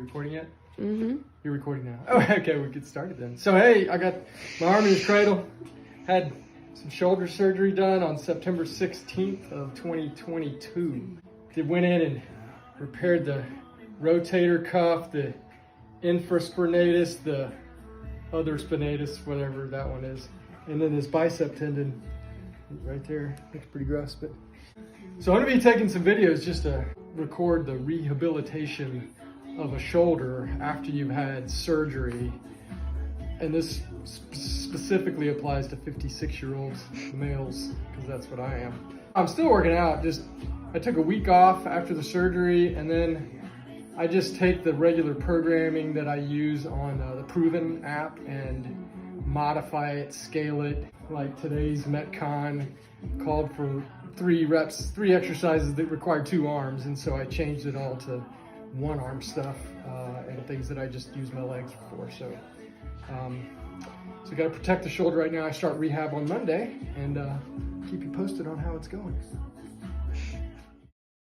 recording yet? Mm-hmm. You're recording now. Oh, okay, we'll get started then. So, hey, I got my arm in his cradle. Had some shoulder surgery done on September 16th of 2022. They went in and repaired the rotator cuff, the infraspinatus, the other spinatus, whatever that one is. And then this bicep tendon right there. Looks pretty gross, but. So I'm gonna be taking some videos just to record the rehabilitation of a shoulder after you've had surgery. And this specifically applies to 56-year-olds males, because that's what I am. I'm still working out. I took a week off after the surgery, and then I just take the regular programming that I use on the Proven app and modify it, scale it. Like today's Metcon called for 3 exercises that required 2 arms, and so I changed it all to 1 arm stuff and things that I just use my legs for. So I got to protect the shoulder right now. I start rehab on Monday, and keep you posted on how it's going.